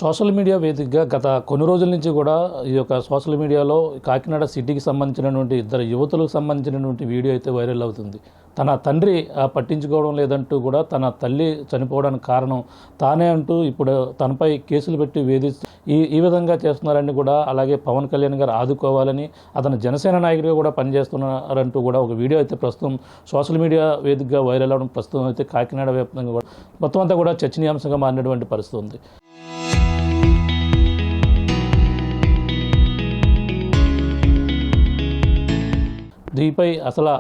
Social media వేదికగా గత కొన్ని రోజుల నుంచి కూడా ఈ యొక్క సోషల్ మీడియాలో కాకినాడ సిటీకి సంబంధించినటువంటి ఇద్దరు యువతులకు సంబంధించినటువంటి వీడియో అయితే వైరల్ అవుతుంది. తన తండ్రి పట్టించుకోవడం లేదంటూ కూడా తన తల్లి చనిపోవడానికి కారణం తానే అంటూ ఇప్పుడు తనపై కేసులు పెట్టి వేధిస్తూ ఈ విధంగా చేస్తున్నారని కూడా, అలాగే పవన్ కళ్యాణ్ గారు ఆదుకోవాలని అతను జనసేన నాయకుడిగా కూడా పనిచేస్తున్నారంటూ కూడా ఒక వీడియో అయితే ప్రస్తుతం సోషల్ మీడియా వేదికగా వైరల్ అవడం ప్రస్తుతం అయితే కాకినాడ వ్యాప్తంగా కూడా మొత్తం అంతా కూడా చర్చనీయాంశంగా మారినటువంటి పరిస్థితి ఉంది. దీనిపై అసలు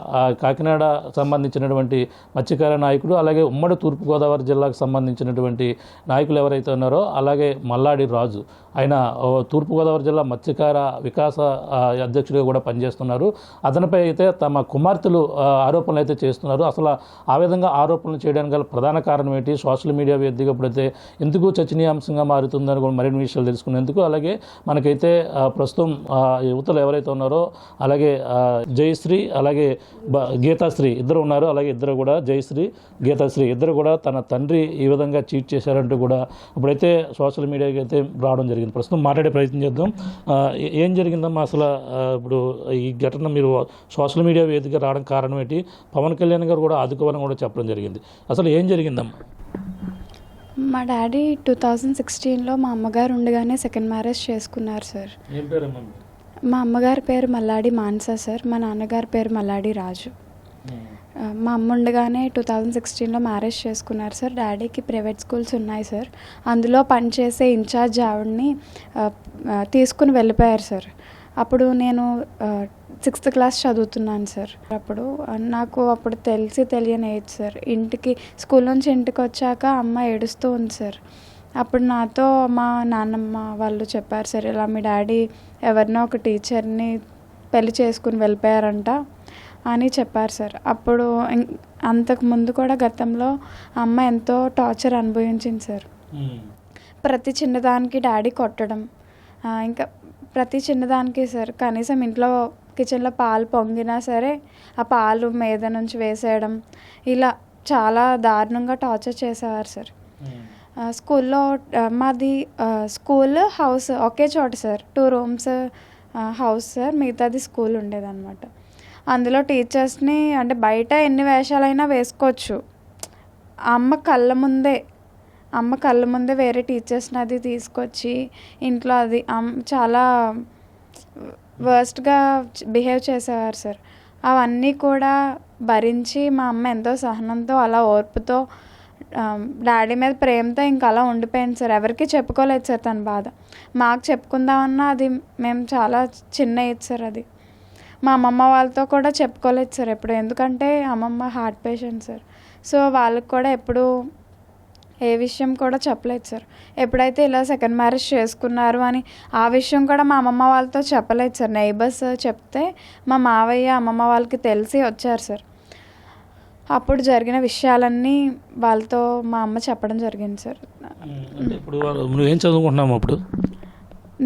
కాకినాడ సంబంధించినటువంటి మత్స్యకార నాయకుడు, అలాగే ఉమ్మడి తూర్పుగోదావరి జిల్లాకు సంబంధించినటువంటి నాయకులు ఎవరైతే ఉన్నారో, అలాగే మల్లాడి రాజు, ఆయన తూర్పుగోదావరి జిల్లా మత్స్యకార వికాస అధ్యక్షుడిగా కూడా పనిచేస్తున్నారు. అతనిపై అయితే తమ కుమార్తెలు ఆరోపణలు అయితే చేస్తున్నారు. అసలు ఆ విధంగా ఆరోపణలు చేయడానికి గల ప్రధాన కారణం ఏంటి, సోషల్ మీడియా వేదికగా ఇప్పుడైతే ఎందుకు చర్చనీయాంశంగా మారుతుందని కూడా మరిన్ని విషయాలు తెలుసుకునేందుకు, అలాగే మనకైతే ప్రస్తుతం యువతలు ఎవరైతే ఉన్నారో, అలాగే జయశ్రీ అలాగే గీతాశ్రీ ఇద్దరు ఉన్నారు. అలాగే ఇద్దరు కూడా జయశ్రీ గీతాశ్రీ ఇద్దరు కూడా తన తండ్రి ఈ విధంగా చీట్ చేశారంటూ కూడా ఇప్పుడైతే సోషల్ మీడియాకి అయితే రావడం జరిగింది. ప్రస్తుతం మాట్లాడే ప్రయత్నం చేద్దాం. ఏం జరిగిందమ్మా అసలు? ఇప్పుడు ఈ ఘటన మీరు సోషల్ మీడియా వేదిక రావడం కారణం ఏంటి? పవన్ కళ్యాణ్ గారు కూడా ఆదుకోవాలని కూడా చెప్పడం జరిగింది. అసలు ఏం జరిగిందమ్మా? మా డాడీ 2016లో మా అమ్మగారు ఉండగానే సెకండ్ మ్యారేజ్ చేసుకున్నారు సార్. ఏం పేరమ్మా? మా అమ్మగారి పేరు మల్లాడి మాన్సా సార్. మా నాన్నగారి పేరు మల్లాడి రాజు. మా అమ్మ ఉండగానే 2016లో మ్యారేజ్ చేసుకున్నారు సార్. డాడీకి ప్రైవేట్ స్కూల్స్ ఉన్నాయి సార్. అందులో పనిచేసే ఇన్ఛార్జ్ ఆవిడని తీసుకుని వెళ్ళిపోయారు సార్. అప్పుడు నేను 6th క్లాస్ చదువుతున్నాను సార్. అప్పుడు తెలియని ఏజ్ సార్. స్కూల్ నుంచి ఇంటికి వచ్చాక అమ్మ ఏడుస్తూ ఉంది సార్. అప్పుడు నాతో మా నాన్నమ్మ వాళ్ళు చెప్పారు సార్, ఇలా మీ డాడీ ఎవరినో ఒక టీచర్ని పెళ్లి చేసుకుని వెళ్ళిపోయారంట అని చెప్పారు సార్. అప్పుడు అంతకుముందు కూడా గతంలో అమ్మ ఎంతో టార్చర్ అనుభవించింది సార్. ప్రతి చిన్నదానికి డాడీ కొట్టడం, ఇంకా ప్రతి చిన్నదానికి సార్. కనీసం ఇంట్లో కిచెన్లో పాలు పొంగినా సరే ఆ పాలు మీద నుంచి వేసేయడం, ఇలా చాలా దారుణంగా టార్చర్ చేసేవారు సార్. స్కూల్లో మాది స్కూల్ హౌస్ ఒకే చోట సార్. 2 rooms హౌస్ సార్, మిగతాది స్కూల్ ఉండేదన్నమాట. అందులో టీచర్స్ని అంటే బయట ఎన్ని వేషాలైనా వేసుకోవచ్చు. అమ్మ కళ్ళ ముందే వేరే టీచర్స్ని అది తీసుకొచ్చి ఇంట్లో అది చాలా వర్స్ట్గా బిహేవ్ చేసేవారు సార్. అవన్నీ కూడా భరించి మా అమ్మ ఎంతో సహనంతో అలా ఓర్పుతో డాడీ మీద ప్రేమతో ఇంకా అలా ఉండిపోయింది సార్. ఎవరికి చెప్పుకోలేదు సార్ తన బాధ. మాకు చెప్పుకుందామన్నా అది మేము చాలా చిన్న ఏజ్ సార్. అది మా అమ్మమ్మ వాళ్ళతో కూడా చెప్పుకోలేదు సార్ ఎప్పుడు. ఎందుకంటే అమ్మమ్మ హార్ట్ పేషెంట్ సార్. సో వాళ్ళకి కూడా ఎప్పుడు ఏ విషయం కూడా చెప్పలేదు సార్. ఎప్పుడైతే ఇలా సెకండ్ మ్యారేజ్ చేసుకున్నారు అని ఆ విషయం కూడా మా అమ్మమ్మ వాళ్ళతో చెప్పలేదు సార్. నైబర్స్ చెప్తే మా మావయ్య అమ్మమ్మ వాళ్ళకి తెలిసి వచ్చారు సార్. అప్పుడు జరిగిన విషయాలన్నీ వాళ్ళతో మా అమ్మ చెప్పడం జరిగింది సార్. ఇప్పుడు నువ్వేం చదువుకుంటున్నాము? అప్పుడు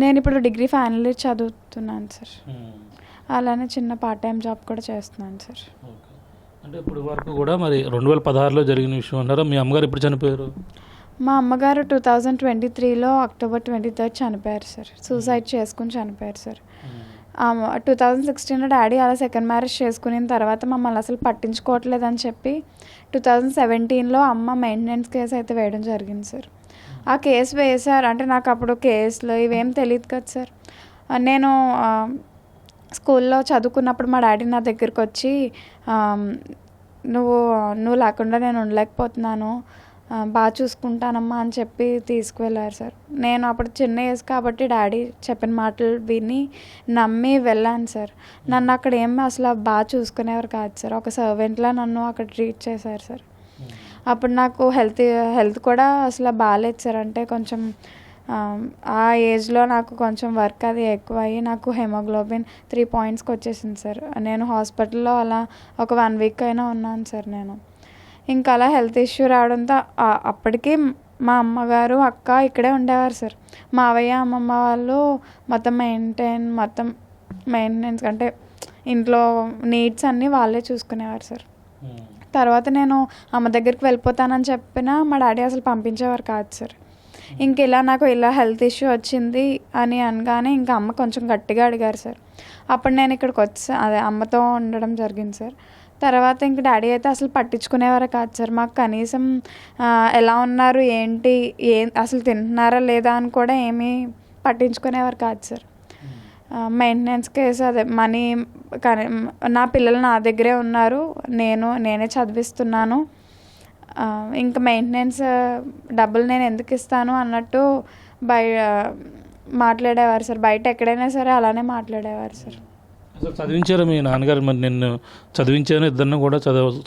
నేను ఇప్పుడు డిగ్రీ ఫైనల్ ఇయర్ చదువుతున్నాను సార్. అలానే చిన్న పార్ట్ టైం జాబ్ కూడా చేస్తున్నాను సార్. అంటే ఇప్పుడు వరకు కూడా మరి 2016లో జరిగిన విషయం అన్నారు. మీ అమ్మగారు ఎప్పుడు చనిపోయారు? మా అమ్మగారు 2023లో October 23 చనిపోయారు సార్. సూసైడ్ చేసుకుని చనిపోయారు సార్. 2016లో డాడీ అలా సెకండ్ మ్యారేజ్ చేసుకున్న తర్వాత మమ్మల్ని అసలు పట్టించుకోవట్లేదని చెప్పి 2017లో అమ్మ మెయింటెనెన్స్ కేసు అయితే వేయడం జరిగింది సార్. ఆ కేసు వేశారు. అంటే నాకు అప్పుడు కేసులు ఇవేం తెలియదు కదా సార్. నేను స్కూల్లో చదువుకున్నప్పుడు మా డాడీ నా దగ్గరికి వచ్చి నువ్వు లేకుండా నేను ఉండలేకపోతున్నాను, బాగా చూసుకుంటానమ్మా అని చెప్పి తీసుకువెళ్ళారు సార్. నేను అప్పుడు చిన్న ఏజ్ కాబట్టి డాడీ చెప్పిన మాటలు విని నమ్మి వెళ్ళాను సార్. నన్ను అక్కడ ఏమి అసలు బాగా చూసుకునేవారు కాదు సార్. ఒక సర్వెంట్లా నన్ను అక్కడ ట్రీట్ చేశారు సార్. అప్పుడు నాకు హెల్త్ కూడా అసలు బాగాలేదు సార్. అంటే కొంచెం ఆ ఏజ్లో నాకు కొంచెం వర్క్ అది ఎక్కువ అయ్యి నాకు హెమోగ్లోబిన్ 3 pointsకి వచ్చేసింది సార్. నేను హాస్పిటల్లో అలా ఒక 1 week అయినా ఉన్నాను సార్. నేను ఇంకా అలా హెల్త్ ఇష్యూ రావడంతో అప్పటికి మా అమ్మగారు అక్క ఇక్కడే ఉండేవారు సార్. మావయ్య అమ్మమ్మ వాళ్ళు మొత్తం మెయింటెనెన్స్ అంటే ఇంట్లో నీడ్స్ అన్నీ వాళ్ళే చూసుకునేవారు సార్. తర్వాత నేను అమ్మ దగ్గరికి వెళ్ళిపోతానని చెప్పినా మా డాడీ అసలు పంపించేవారు కాదు సార్. ఇంక ఇలా నాకు ఇలా హెల్త్ ఇష్యూ వచ్చింది అని అనగానే ఇంకా అమ్మ కొంచెం గట్టిగా అడిగారు సార్. అప్పుడు నేను ఇక్కడికి వచ్చి అదే అమ్మతో ఉండడం జరిగింది సార్. తర్వాత ఇంక డాడీ అయితే అసలు పట్టించుకునేవారు కాదు సార్. మాకు కనీసం ఎలా ఉన్నారు ఏంటి అసలు తింటున్నారా లేదా అని కూడా ఏమీ పట్టించుకునేవారు కాదు సార్. మెయింటెనెన్స్ కేసు అదే మనీ కానీ నా పిల్లలు నా దగ్గరే ఉన్నారు, నేనే చదివిస్తున్నాను, ఇంకా మెయింటెనెన్స్ డబ్బులు నేను ఎందుకు ఇస్తాను అన్నట్టు మాట్లాడేవారు సార్. బయట ఎక్కడైనా సరే అలానే మాట్లాడేవారు సార్. అసలు చదివించారు మీ నాన్నగారు? మరి నిన్ను చదివించాను, ఇద్దరిని కూడా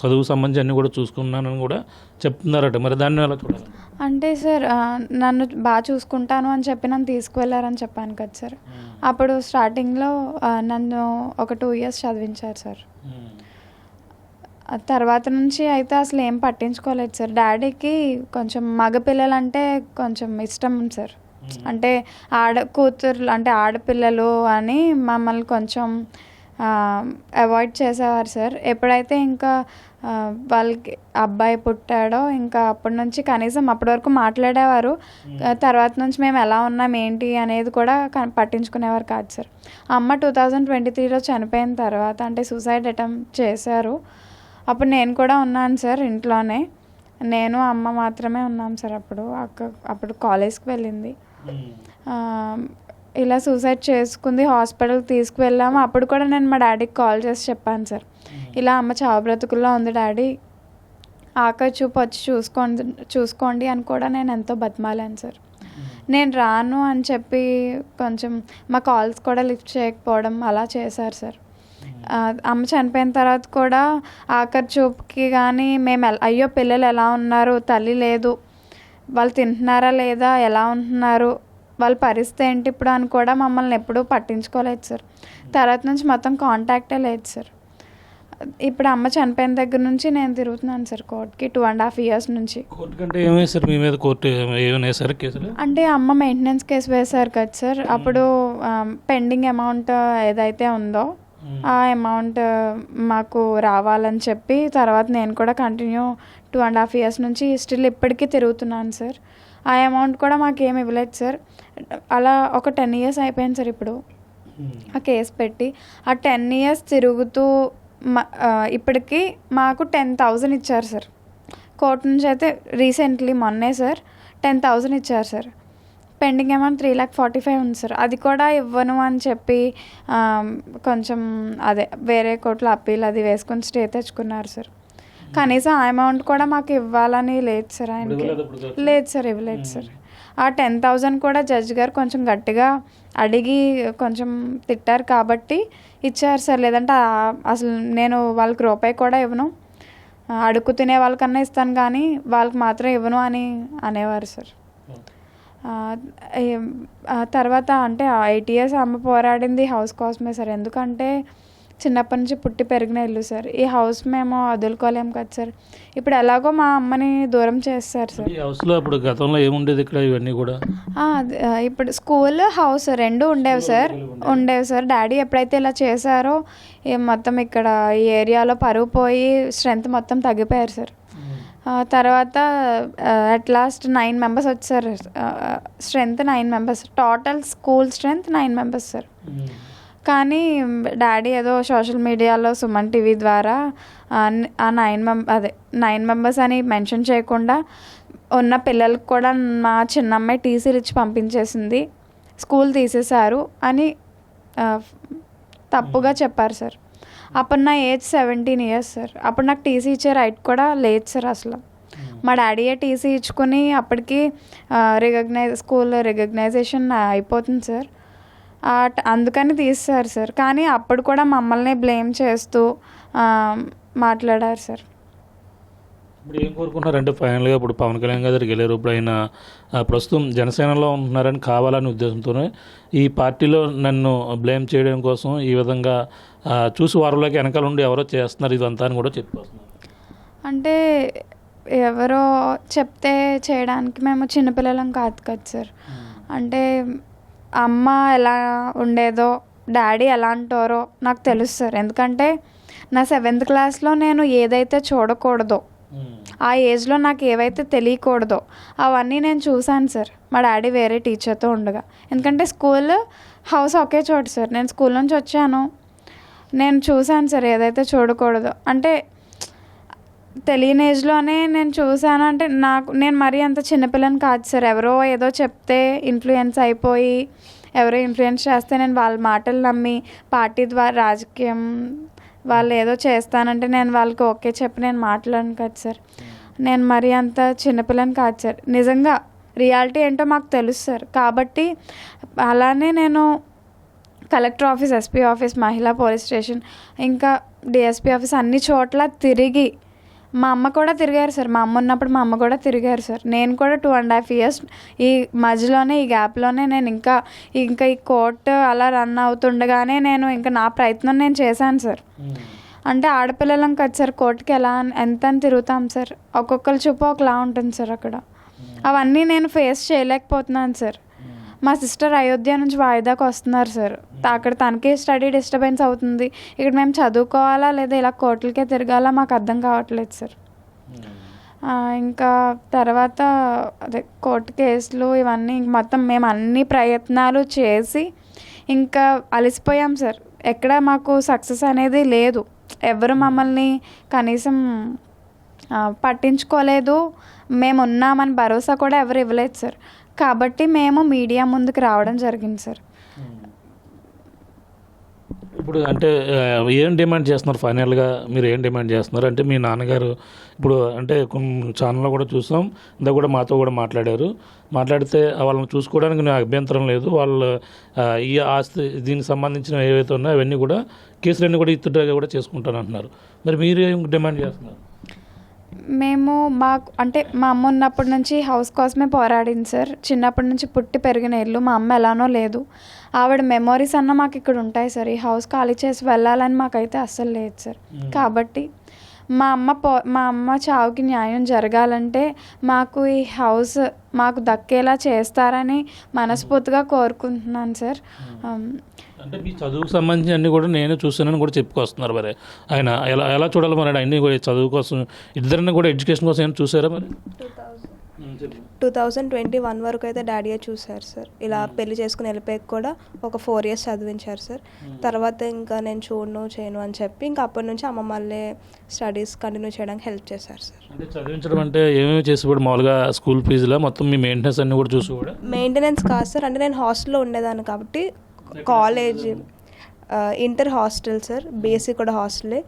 చదువు సంబంధించి అన్నీ కూడా చూసుకున్నానని కూడా చెప్తున్నారట. మరి దాన్ని ఎలా చూడాలి? అంటే సార్ నన్ను బాగా చూసుకుంటాను అని చెప్పి నన్ను తీసుకువెళ్ళారని చెప్పాను కదా సార్. అప్పుడు స్టార్టింగ్లో నన్ను ఒక 2 years చదివించారు సార్. తర్వాత నుంచి అయితే అసలు ఏం పట్టించుకోలేదు సార్. డాడీకి కొంచెం మగపిల్లలంటే కొంచెం ఇష్టం సార్. అంటే కూతుర్లు అంటే ఆడపిల్లలు అని మమ్మల్ని కొంచెం అవాయిడ్ చేసేవారు సార్. ఎప్పుడైతే ఇంకా వాళ్ళకి అబ్బాయి పుట్టాడో ఇంకా అప్పటి నుంచి కనీసం అప్పటి వరకు మాట్లాడేవారు. తర్వాత నుంచి మేము ఎలా ఉన్నాం ఏంటి అనేది కూడా పట్టించుకునేవారు కాదు సార్. అమ్మ 2023లో చనిపోయిన తర్వాత అంటే సూసైడ్ అటెంప్ట్ చేశారు. అప్పుడు నేను కూడా ఉన్నాను సార్ ఇంట్లోనే. నేను అమ్మ మాత్రమే ఉన్నాం సార్. అప్పుడు కాలేజ్కి వెళ్ళింది. ఇలా సూసైడ్ చేసుకుంది, హాస్పిటల్కి తీసుకువెళ్ళాము. అప్పుడు కూడా నేను మా డాడీకి కాల్ చేసి చెప్పాను సార్, ఇలా అమ్మ చావు బ్రతుకుల్లో ఉంది డాడీ, ఆఖరి చూపు వచ్చి చూసుకోండి అని కూడా నేను ఎంతో బతిమాలాను సార్. నేను రాను అని చెప్పి కొంచెం మా కాల్స్ కూడా లిఫ్ట్ చేయకపోవడం అలా చేశారు సార్. అమ్మ చనిపోయిన తర్వాత కూడా ఆఖరి చూపుకి కానీ మేము అయ్యో పిల్లలు ఎలా ఉన్నారు, తల్లి లేదు, వాళ్ళు తింటున్నారా లేదా, ఎలా ఉంటున్నారు, వాళ్ళ పరిస్థితి ఏంటి ఇప్పుడు అని కూడా మమ్మల్ని ఎప్పుడూ పట్టించుకోలేదు సార్. తర్వాత నుంచి మొత్తం కాంటాక్టే లేదు సార్. ఇప్పుడు అమ్మ చనిపోయిన దగ్గర నుంచి నేను తిరుగుతున్నాను సార్ కోర్టుకి 2.5 years నుంచి. అంటే అమ్మ మెయింటెనెన్స్ కేసు వేశారు కదా సార్. అప్పుడు పెండింగ్ అమౌంట్ ఏదైతే ఉందో ఆ అమౌంట్ మాకు రావాలని చెప్పి తర్వాత నేను కూడా కంటిన్యూ 2.5 years నుంచి స్టిల్ ఇప్పటికీ తిరుగుతున్నాను సార్. ఆ అమౌంట్ కూడా మాకు ఏమి ఇవ్వలేదు సార్. అలా ఒక 10 years అయిపోయింది సార్ ఇప్పుడు ఆ కేసు పెట్టి. ఆ 10 years తిరుగుతూ ఇప్పటికి మాకు 10,000 ఇచ్చారు సార్ కోర్టు నుంచి. అయితే రీసెంట్లీ మొన్నే సార్ 10,000 ఇచ్చారు సార్. పెండింగ్ అమౌంట్ 3,45,000 ఉంది సార్. అది కూడా ఇవ్వను అని చెప్పి కొంచెం అదే వేరే కోర్టులో అప్పీల్ అది వేసుకొని స్టే తెచ్చుకున్నారు సార్. కనీసం ఆ అమౌంట్ కూడా మాకు ఇవ్వాలని లేదు సార్ ఆయనకి. లేదు సార్, ఇవ్వలేదు సార్. ఆ 10,000 కూడా జడ్జి గారు కొంచెం గట్టిగా అడిగి కొంచెం తిట్టారు కాబట్టి ఇచ్చారు సార్. లేదంటే అసలు నేను వాళ్ళకి రూపాయి కూడా ఇవ్వను, అడుగు తినే వాళ్ళకన్నా ఇస్తాను కానీ వాళ్ళకి మాత్రం ఇవ్వను అని అనేవారు సార్. తర్వాత అంటే 8 years అమ్మ పోరాడింది హౌస్ కోసమే సార్. ఎందుకంటే చిన్నప్పటి నుంచి పుట్టి పెరిగిన ఇల్లు సార్. ఈ హౌస్ మేము వదులుకోలేము కదా సార్. ఇప్పుడు ఎలాగో మా అమ్మని దూరం చేస్తారు సార్. ఇప్పుడు గతంలో ఏముండేది ఇక్కడ ఇవన్నీ కూడా? ఇప్పుడు స్కూల్ హౌస్ రెండు ఉండేవి సార్. డాడీ ఎప్పుడైతే ఇలా చేశారో మొత్తం ఇక్కడ ఈ ఏరియాలో పరువు పోయి స్ట్రెంత్ మొత్తం తగ్గిపోయారు సార్. తర్వాత అట్ లాస్ట్ 9 members వచ్చారు. Strength 9 members, total school strength 9 members sir. కానీ డాడీ ఏదో సోషల్ మీడియాలో సుమన్ టీవీ ద్వారా ఆ 9 members అని మెన్షన్ చేయకుండా ఉన్న పిల్లలకు కూడా మా చిన్నమ్మాయి టీసీలు ఇచ్చి పంపించేసింది, స్కూల్ తీసేశారు అని తప్పుగా చెప్పారు సార్. అప్పుడు నా ఏజ్ 17 years సార్. అప్పుడు నాకు టీసీ ఇచ్చే రైట్ కూడా లేదు సార్ అసలు. మా డాడీయే టీసీ ఇచ్చుకుని అప్పటికి స్కూల్ రికగ్నైజేషన్ అయిపోతుంది సార్. అందుకని తీస్తారు సార్. కానీ అప్పుడు కూడా మమ్మల్ని బ్లేమ్ చేస్తూ మాట్లాడారు సార్. ఇప్పుడు ఏం కోరుకుంటున్నారంటే ఫైనల్గా ఇప్పుడు పవన్ కళ్యాణ్ గారు గెలిచారు, ఇప్పుడు ఆయన ప్రస్తుతం జనసేనలో ఉంటున్నారని కావాలనే ఉద్దేశంతోనే ఈ పార్టీలో నన్ను బ్లేమ్ చేయడం కోసం ఈ విధంగా చూసి వారిలోకి వెనకాల ఉండి ఎవరో చేస్తున్నారు ఇదంతా అని కూడా చెప్పేస్తున్నారు. అంటే ఎవరో చెప్తే చేయడానికి మేము చిన్నపిల్లలం కాదు కదా సార్. అంటే అమ్మ ఎలా ఉండేదో డాడీ ఎలా అంటారో నాకు తెలుసు సార్. ఎందుకంటే నా 7th classలో నేను ఏదైతే చూడకూడదో, ఆ ఏజ్లో నాకు ఏవైతే తెలియకూడదో అవన్నీ నేను చూశాను సార్. మా డాడీ వేరే టీచర్తో ఉండగా. ఎందుకంటే స్కూల్ హౌస్ ఒకే చోటు సార్. నేను స్కూల్ నుంచి వచ్చాను, నేను చూశాను సార్ ఏదైతే చూడకూడదు. అంటే తెలియని ఏజ్లోనే నేను చూశాను. అంటే నేను మరీ అంత చిన్నపిల్లని కాదు సార్. ఎవరో ఏదో చెప్తే ఇన్ఫ్లుయెన్స్ అయిపోయి, ఎవరో ఇన్ఫ్లుయెన్స్ చేస్తే నేను వాళ్ళ మాటలు నమ్మి పార్టీ ద్వారా రాజకీయం వాళ్ళు ఏదో చేస్తానంటే నేను వాళ్ళకి ఓకే చెప్పి నేను మాట్లాడను కదా సార్. నేను మరీ అంత చిన్నపిల్లని కాదు సార్. నిజంగా రియాలిటీ ఏంటో మాకు తెలుసు సార్. కాబట్టి అలానే నేను కలెక్టర్ ఆఫీస్, ఎస్పీ ఆఫీస్, మహిళా పోలీస్ స్టేషన్, ఇంకా డిఎస్పీ ఆఫీస్ అన్ని చోట్ల తిరిగి, మా అమ్మ కూడా తిరిగారు సార్. మా అమ్మ ఉన్నప్పుడు మా అమ్మ కూడా తిరిగారు సార్. నేను కూడా 2.5 years ఈ మధ్యలోనే, ఈ గ్యాప్లోనే నేను ఇంకా ఈ కోర్టు అలా రన్ అవుతుండగానే నేను ఇంకా నా ప్రయత్నం నేను చేశాను సార్. అంటే ఆడపిల్లలం కదా సార్, కోర్టుకి ఎంత అని తిరుగుతాం సార్. ఒక్కొక్కరి చూపు ఒకలా ఉంటుంది సార్ అక్కడ. అవన్నీ నేను ఫేస్ చేయలేకపోతున్నాను సార్. మా సిస్టర్ అయోధ్య నుంచి వాయిదాకి వస్తున్నారు సార్. అక్కడ తనకి స్టడీ డిస్టర్బెన్స్ అవుతుంది. ఇక్కడ మేము చదువుకోవాలా లేదా ఇలా కోర్టులకే తిరగాలా మాకు అర్థం కావట్లేదు సార్. ఇంకా తర్వాత అదే కోర్టు కేసులు ఇవన్నీ మొత్తం మేము అన్ని ప్రయత్నాలు చేసి ఇంకా అలసిపోయాం సార్. ఎక్కడ మాకు సక్సెస్ అనేది లేదు. ఎవరు మమ్మల్ని కనీసం పట్టించుకోలేదు. మేము ఉన్నామని భరోసా కూడా ఎవరు ఇవ్వలేదు సార్. కాబట్టి మేము మీడియా ముందుకు రావడం జరిగింది సార్. ఇప్పుడు అంటే ఏం డిమాండ్ చేస్తున్నారు ఫైనల్గా? మీరు ఏం డిమాండ్ చేస్తున్నారు అంటే మీ నాన్నగారు ఇప్పుడు అంటే కొన్ని ఛానల్లో కూడా చూసాం, ఇందా కూడా మాతో కూడా మాట్లాడితే వాళ్ళని చూసుకోవడానికి నాకు అభ్యంతరం లేదు, వాళ్ళు ఈ ఆస్తి దీనికి సంబంధించిన ఏవైతే ఉన్నాయో అవన్నీ కూడా కేసులన్నీ కూడా ఇత్తుగా కూడా చేసుకుంటాను అంటున్నారు. మరి మీరు ఏం డిమాండ్ చేస్తున్నారు? మేము అంటే మా అమ్మ ఉన్నప్పటి నుంచి హౌస్ కోసమే పోరాడింది సార్. చిన్నప్పటి నుంచి పుట్టి పెరిగిన ఇల్లు. మా అమ్మ ఎలానో లేదు, ఆవిడ మెమోరీస్ అన్న మాకు ఇక్కడ ఉంటాయి సార్. ఈ హౌస్ ఖాళీ చేసి వెళ్ళాలని మాకైతే అస్సలు లేదు సార్. కాబట్టి మా అమ్మ చావుకి న్యాయం జరగాలంటే మాకు ఈ హౌస్ మాకు దక్కేలా చేస్తారని మనస్ఫూర్తిగా కోరుకుంటున్నాను సార్. అంటే మీ చదువుకు సంబంధించి అన్నీ కూడా నేను చూసానని కూడా చెప్పుకొస్తున్నారు. మరి ఆయన ఎలా చూడాలి మరి? అన్నీ కూడా చదువు కోసం ఇద్దరిని కూడా ఎడ్యుకేషన్ కోసం ఏమైనా చూసారా మరి? 2021 వరకు అయితే డాడీయే చూశారు సార్. ఇలా పెళ్లి చేసుకుని వెళ్ళిపోయాక కూడా ఒక 4 years చదివించారు సార్. తర్వాత ఇంకా నేను చేయను అని చెప్పి ఇంకా అప్పటి నుంచి అమ్మ మళ్ళీ స్టడీస్ కంటిన్యూ చేయడానికి హెల్ప్ చేశారు సార్. అంటే చదివించడం అంటే ఏమేమి చేసి కూడా మామూలుగా స్కూల్ ఫీజులో మొత్తం మీ మెయింటెనెన్స్ అన్నీ కూడా చూసి కూడా? మెయింటెనెన్స్ కాదు సార్, అంటే నేను హాస్టల్లో ఉండేదాన్ని కాబట్టి college inter hostel sir, basic కూడా హాస్టలే,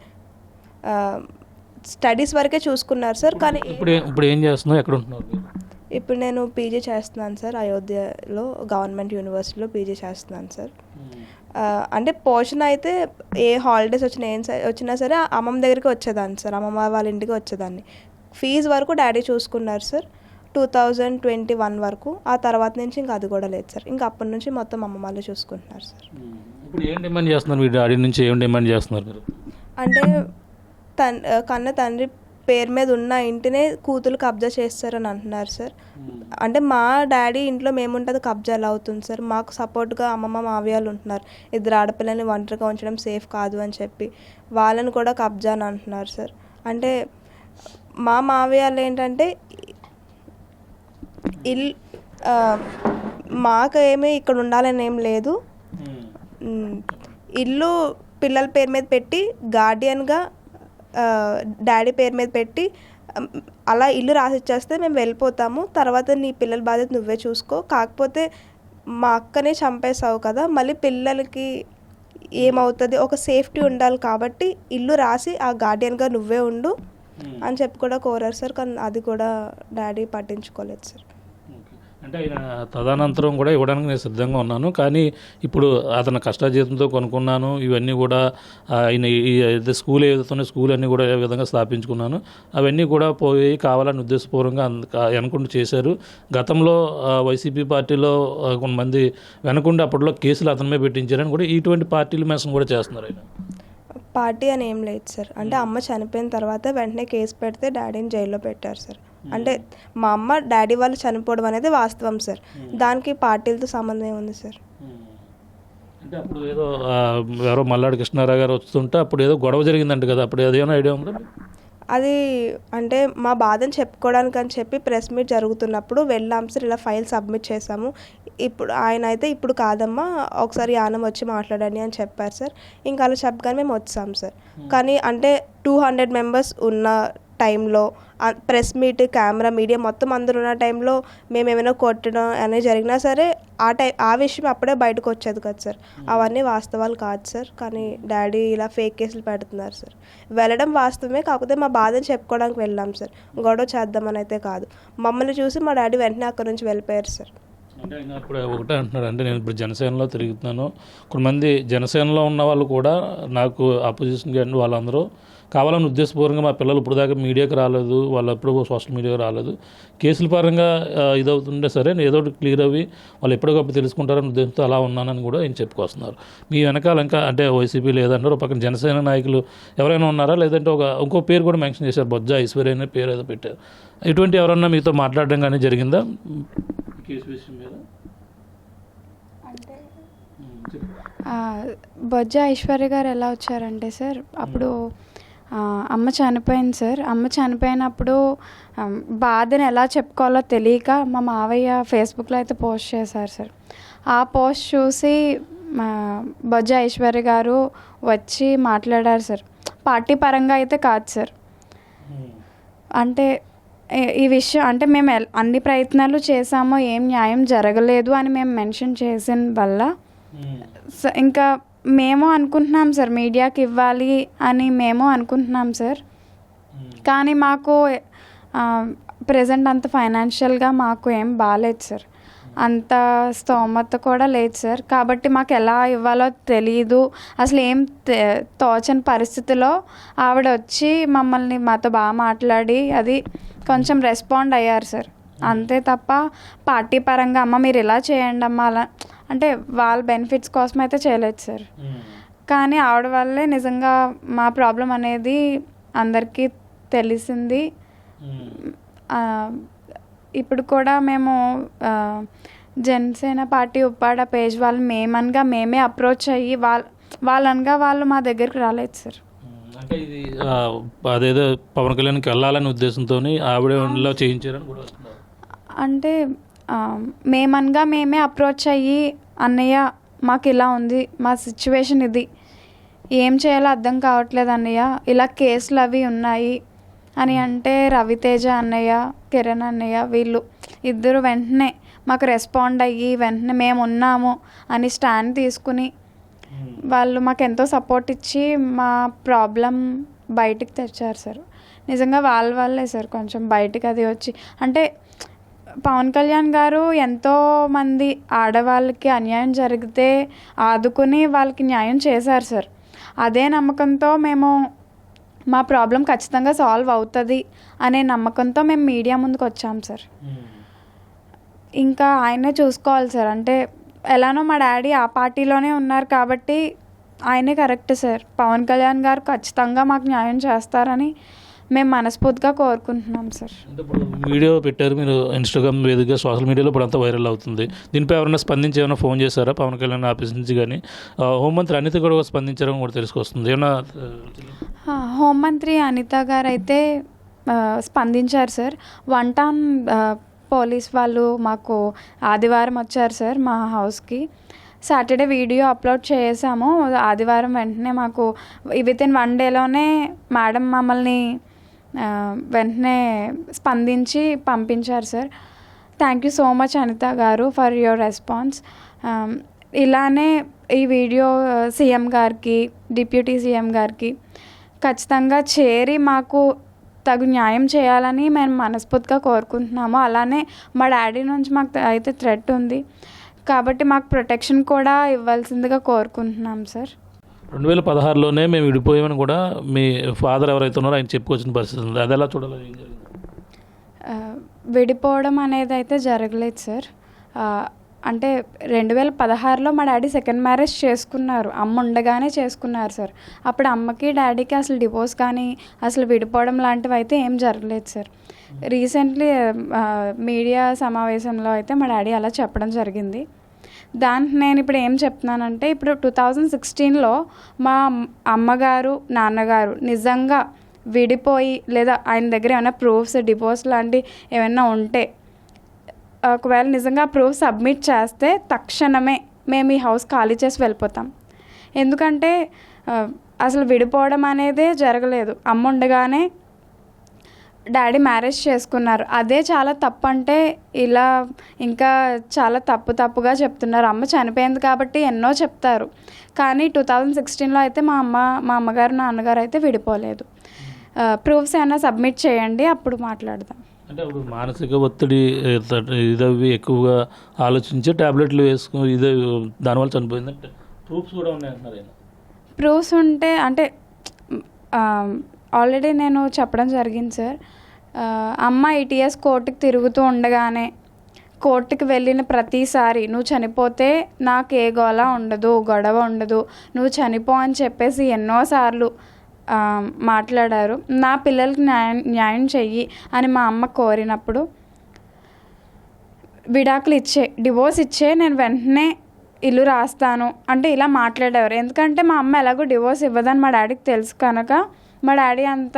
స్టడీస్ వరకే చూసుకున్నారు సార్. కానీ ఇప్పుడు ఏం చేస్తున్నావు, ఎక్కడ ఉంటున్నారు? ఇప్పుడు నేను పీజీ చేస్తున్నాను సార్. అయోధ్యలో గవర్నమెంట్ యూనివర్సిటీలో పీజీ చేస్తున్నాను సార్. అంటే పోర్షన్ అయితే ఏ హాలిడేస్ వచ్చినా సరే అమ్మమ్మ దగ్గరికి వచ్చేదాన్ని సార్, అమ్మమ్మ వాళ్ళ ఇంటికి వచ్చేదాన్ని. ఫీజు వరకు డాడీ చూసుకున్నారు సార్ 2021 వరకు. ఆ తర్వాత నుంచి ఇంకా అది కూడా లేదు సార్. ఇంకా అప్పటి నుంచి మొత్తం అమ్మ వాళ్ళే చూసుకుంటున్నారు సార్. ఇప్పుడు ఏం డిమాండ్ చేస్తున్నారు మీ డాడీ నుంచి? ఏం డిమాండ్ చేస్తున్నారు మీరు? అంటే కన్న తండ్రి పేరు మీద ఉన్న ఇంటినే కూతురు కబ్జా చేస్తారని అంటున్నారు సార్. అంటే మా డాడీ ఇంట్లో మేముంటుంది కబ్జా ఎలా అవుతుంది సార్? మాకు సపోర్ట్గా అమ్మమ్మ మావయ్యలు ఉంటున్నారు. 2 ఆడపిల్లల్ని ఒంటరిగా ఉంచడం సేఫ్ కాదు అని చెప్పి వాళ్ళని కూడా కబ్జా అని అంటున్నారు సార్. అంటే మా మావయ్యలు ఏంటంటే మాకు ఏమీ ఇక్కడ ఉండాలని ఏం లేదు, ఇల్లు పిల్లల పేరు మీద పెట్టి గార్డియన్గా డాడీ పేరు మీద పెట్టి అలా ఇల్లు రాసిచ్చేస్తే మేము వెళ్ళిపోతాము, తర్వాత నీ పిల్లల బాధ్యత నువ్వే చూసుకో, కాకపోతే మా అక్కనే చంపేసావు కదా, మళ్ళీ పిల్లలకి ఏమవుతుంది, ఒక సేఫ్టీ ఉండాలి కాబట్టి ఇల్లు రాసి ఆ గార్డియన్గా నువ్వే ఉండు అని చెప్పి కూడా కోరారు సార్. కానీ అది కూడా డాడీ పట్టించుకోలేదు సార్. అంటే ఆయన తదనంతరం కూడా ఇవ్వడానికి నేను సిద్ధంగా ఉన్నాను, కానీ ఇప్పుడు అతను కష్టాజీతంతో కొనుక్కున్నాను, ఇవన్నీ కూడా ఆయన ఏదైతే స్కూల్ ఏదైతే స్కూల్ అన్నీ కూడా ఏ విధంగా స్థాపించుకున్నాను అవన్నీ కూడా పోయి కావాలని ఉద్దేశపూర్వకంగా వెనకుండి చేశారు. గతంలో వైసీపీ పార్టీలో కొంతమంది వెనకుండి అప్పట్లో కేసులు అతని మీద పెట్టించారని కూడా ఇటువంటి పార్టీల మేసం కూడా చేస్తున్నారు. ఆయన పార్టీ అని ఏం లేదు సార్. అంటే అమ్మ చనిపోయిన తర్వాత వెంటనే కేసు పెడితే డాడీని జైల్లో పెట్టారు సార్. అంటే మా అమ్మ డాడీ వాళ్ళు చనిపోవడం అనేది వాస్తవం సార్, దానికి పార్టీలతో సంబంధం ఏముంది సార్? అంటే అప్పుడు ఏదో ఎవరో మల్లాడి కృష్ణారావు గారు వస్తుంటే అప్పుడు ఏదో గొడవ జరిగిందంట కదా, అప్పుడు ఏదైనా ఐడియా ఉందా? అది అంటే మా బాధను చెప్పుకోవడానికి అని చెప్పి ప్రెస్ మీట్ జరుగుతున్నప్పుడు వెళ్ళాం సార్, ఇలా ఫైల్ సబ్మిట్ చేసాము, ఇప్పుడు ఆయన అయితే ఇప్పుడు కాదమ్మా ఒకసారి యానం వచ్చి మాట్లాడండి అని చెప్పారు సార్. ఇంకా అలా చెప్పగానే మేము వచ్చాం సార్. కానీ అంటే 200 మెంబర్స్ ఉన్న టైంలో ప్రెస్ మీట్, కెమెరా, మీడియా మొత్తం అందరూ ఉన్న టైంలో మేము ఏమైనా కొట్టడం అనేది జరిగినా సరే ఆ విషయం అప్పుడే బయటకు వచ్చేది కదా సార్. అవన్నీ వాస్తవాలు కాదు సార్. కానీ డాడీ ఇలా ఫేక్ కేసులు పెడుతున్నారు సార్. వెళ్ళడం వాస్తవమే, కాకపోతే మా బాధను చెప్పుకోవడానికి వెళ్ళాం సార్, గొడవ చేద్దామని అయితే కాదు. మమ్మల్ని చూసి మా డాడీ వెంటనే అక్కడ నుంచి వెళ్ళిపోయారు సార్. అంటే ఆయన ఇప్పుడు ఒకటే అంటున్నాడు, అంటే నేను ఇప్పుడు జనసేనలో తిరుగుతున్నాను, కొంతమంది జనసేనలో ఉన్న వాళ్ళు కూడా నాకు అపోజిషన్గా అండి వాళ్ళందరూ కావాలని ఉద్దేశపూర్వకంగా మా పిల్లలు ఇప్పుడు దాకా మీడియాకి రాలేదు, వాళ్ళు ఎప్పుడు సోషల్ మీడియాకి రాలేదు, కేసుల పరంగా ఇదవుతుంటే సరే ఏదో ఒకటి క్లియర్ అవి వాళ్ళు ఎప్పటికప్పుడు తెలుసుకుంటారని ఉద్దేశంతో అలా ఉన్నానని కూడా ఆయన చెప్పుకొస్తున్నారు. మీ వెనకాల ఇంకా అంటే వైసీపీ లేదంటారు, పక్కన జనసేన నాయకులు ఎవరైనా ఉన్నారా, లేదంటే ఇంకో పేరు కూడా మెన్షన్ చేశారు, బొజ్జ ఐశ్వర్య అనే పేరు ఏదో పెట్టారు, ఇటువంటి ఎవరన్నా మీతో మాట్లాడడం కానీ జరిగిందా కేసు విషయం మీద? బొజ్జ ఐశ్వర్య గారు ఎలా వచ్చారంటే సార్, అప్పుడు అమ్మ చనిపోయింది సార్. అమ్మ చనిపోయినప్పుడు బాధని ఎలా చెప్పుకోవాలో తెలియక మా మావయ్య ఫేస్బుక్లో అయితే పోస్ట్ చేశారు సార్. ఆ పోస్ట్ చూసి బొజ్జ ఐశ్వర్య గారు వచ్చి మాట్లాడారు సార్. పార్టీ పరంగా అయితే కాదు సార్. అంటే ఈ విషయం అంటే మేము అన్ని ప్రయత్నాలు చేసామో ఏం న్యాయం జరగలేదు అని మేము మెన్షన్ చేసిన వల్ల ఇంకా మేము అనుకుంటున్నాం సార్ మీడియాకి ఇవ్వాలి అని మేము అనుకుంటున్నాం సార్. కానీ మాకు ప్రజెంట్ అంత ఫైనాన్షియల్గా మాకు ఏం బాగాలేదు సార్, అంత స్తోమత కూడా లేదు సార్. కాబట్టి మాకు ఎలా ఇవ్వాలో తెలియదు, అసలు ఏం తోచని పరిస్థితిలో ఆవిడ వచ్చి మమ్మల్ని మాతో బాగా మాట్లాడి అది కొంచెం రెస్పాండ్ అయ్యారు సార్. అంతే తప్ప పార్టీ పరంగా అమ్మ మీరు ఇలా చేయండి అమ్మ అలా అంటే వాళ్ళ బెనిఫిట్స్ కోసం అయితే చేయలేదు సార్. కానీ ఆవిడ వల్లే నిజంగా మా ప్రాబ్లం అనేది అందరికీ తెలిసింది. ఇప్పుడు కూడా మేము జనసేన పార్టీ ఉప్పాడ పేజ్ వాళ్ళు మేమే అప్రోచ్ అయ్యి వాళ్ళనగా వాళ్ళు మా దగ్గరికి రాలేదు సార్. అంటే ఇది అదేదో పవన్ కళ్యాణ్కి వెళ్ళాలనే ఉద్దేశంతో ఆవిడ చేయించారని కూడా అంటే మేమే అప్రోచ్ అయ్యి అన్నయ్య మాకు ఇలా ఉంది, మా సిచ్యువేషన్ ఇది, ఏం చేయాలో అర్థం కావట్లేదు అన్నయ్య, ఇలా కేసులు అవి ఉన్నాయి అని అంటే రవితేజ అన్నయ్య, కిరణ్ అన్నయ్య వీళ్ళు ఇద్దరు వెంటనే మాకు రెస్పాండ్ అయ్యి వెంటనే మేము ఉన్నాము అని స్టాండ్ తీసుకుని వాళ్ళు మాకు ఎంతో సపోర్ట్ ఇచ్చి మా ప్రాబ్లం బయటికి తెచ్చారు సార్. నిజంగా వాళ్ళే సార్ కొంచెం బయటికి అది వచ్చి అంటే పవన్ కళ్యాణ్ గారు ఎంతోమంది ఆడవాళ్ళకి అన్యాయం జరిగితే ఆదుకుని వాళ్ళకి న్యాయం చేశారు సార్. అదే నమ్మకంతో మేము మా ప్రాబ్లం ఖచ్చితంగా సాల్వ్ అవుతుంది అనే నమ్మకంతో మేము మీడియా ముందుకు వచ్చాం సార్. ఇంకా ఆయనే చూసుకోవాలి సార్. అంటే ఎలానో మా డాడీ ఆ పార్టీలోనే ఉన్నారు కాబట్టి ఆయనే కరెక్ట్ సార్. పవన్ కళ్యాణ్ గారు ఖచ్చితంగా మాకు న్యాయం చేస్తారని మేము మనస్ఫూర్తిగా కోరుకుంటున్నాం సార్. ఇప్పుడు వీడియో పెట్టారు మీరు ఇన్స్టాగ్రామ్ వేదికగా, సోషల్ మీడియాలో ఇప్పుడు అంతా వైరల్ అవుతుంది. దీనిపై ఎవరైనా స్పందించి ఏమైనా ఫోన్ చేశారా పవన్ కళ్యాణ్ ఆఫీస్ నుంచి? కానీ హోంమంత్రి అనిత కూడా స్పందించారని కూడా తెలుసుకొస్తుంది. ఏమన్నా హోంమంత్రి అనిత గారు అయితే స్పందించారు సార్. వన్ టౌన్ పోలీస్ వాళ్ళు మాకు ఆదివారం వచ్చారు సార్ మా హౌస్కి. సాటర్డే వీడియో అప్లోడ్ చేసాము, ఆదివారం వెంటనే మాకు వితిన్ 1 డేలోనే మేడం మమ్మల్ని వెంటనే స్పందించి పంపించారు sir. Thank you so much Anitha గారు ఫర్ యువర్ రెస్పాన్స్. ఇలానే ఈ వీడియో సీఎం గారికి, డిప్యూటీ సీఎం గారికి ఖచ్చితంగా చేరి మాకు తగు న్యాయం చేయాలని మేము మనస్ఫూర్తిగా కోరుకుంటున్నాము. అలానే మా డాడీ నుంచి మాకు అయితే థ్రెట్ ఉంది కాబట్టి మాకు ప్రొటెక్షన్ కూడా ఇవ్వాల్సిందిగా కోరుకుంటున్నాం సార్. 2016లోనే మేము విడిపోయామని కూడా మీ ఫాదర్ ఎవరైతే ఉన్నారో ఆయన చెప్పుకొచ్చిన పరిస్థితి ఉంది. అది ఎలా చూడాలి? విడిపోవడం అనేది అయితే జరగలేదు సార్. అంటే 2016లో మా డాడీ సెకండ్ మ్యారేజ్ చేసుకున్నారు, అమ్మ ఉండగానే చేసుకున్నారు సార్. అప్పుడు అమ్మకి డాడీకి అసలు డివోర్స్ కానీ అసలు విడిపోవడం లాంటివి అయితే ఏం జరగలేదు సార్. రీసెంట్లీ మీడియా సమావేశంలో అయితే మా డాడీ అలా చెప్పడం జరిగింది. దానికి నేను ఇప్పుడు ఏం చెప్తున్నానంటే, ఇప్పుడు 2016లో మా అమ్మగారు నాన్నగారు నిజంగా విడిపోయి లేదా ఆయన దగ్గర ఏమైనా ప్రూఫ్స్ డివోర్స్ లాంటి ఏమైనా ఉంటే ఒకవేళ నిజంగా ప్రూఫ్ సబ్మిట్ చేస్తే తక్షణమే మేము ఈ హౌస్ ఖాళీ చేసి వెళ్ళిపోతాం. ఎందుకంటే అసలు విడిపోవడం అనేదే జరగలేదు. అమ్మ ఉండగానే డాడీ మ్యారేజ్ చేసుకున్నారు. అదే చాలా తప్పు అంటే ఇలా ఇంకా చాలా తప్పుగా చెప్తున్నారు. అమ్మ చనిపోయింది కాబట్టి ఎన్నో చెప్తారు, కానీ 2016లో అయితే మా అమ్మగారు నాన్నగారు అయితే విడిపోలేదు. ప్రూఫ్స్ ఏమైనా సబ్మిట్ చేయండి, అప్పుడు మాట్లాడదాం. అంటే అప్పుడు మానసిక ఒత్తిడి ఇదవి ఎక్కువగా ఆలోచించి ట్యాబ్లెట్లు వేసుకుని ఇదే దానివల్ల చనిపోయిందంటే ప్రూఫ్స్ కూడా ఉన్నాయంటున్నారు ఆయన. ప్రూఫ్స్ ఉంటే అంటే ఆల్రెడీ నేను చెప్పడం జరిగింది సార్. అమ్మ ఈటీఎస్ కోర్టుకి తిరుగుతూ ఉండగానే కోర్టుకి వెళ్ళిన ప్రతిసారి నువ్వు చనిపోతే నాకు ఏ గొడవ ఉండదు, నువ్వు చనిపో అని చెప్పేసి ఎన్నోసార్లు మాట్లాడారు. నా పిల్లలకి న్యాయం చెయ్యి అని మా అమ్మ కోరినప్పుడు విడాకులు డివోర్స్ ఇచ్చే నేను వెంటనే ఇల్లు రాస్తాను అంటే ఇలా మాట్లాడేవారు. ఎందుకంటే మా అమ్మ ఎలాగో డివోర్స్ ఇవ్వదని మా డాడీకి తెలుసు కనుక మా డాడీ అంత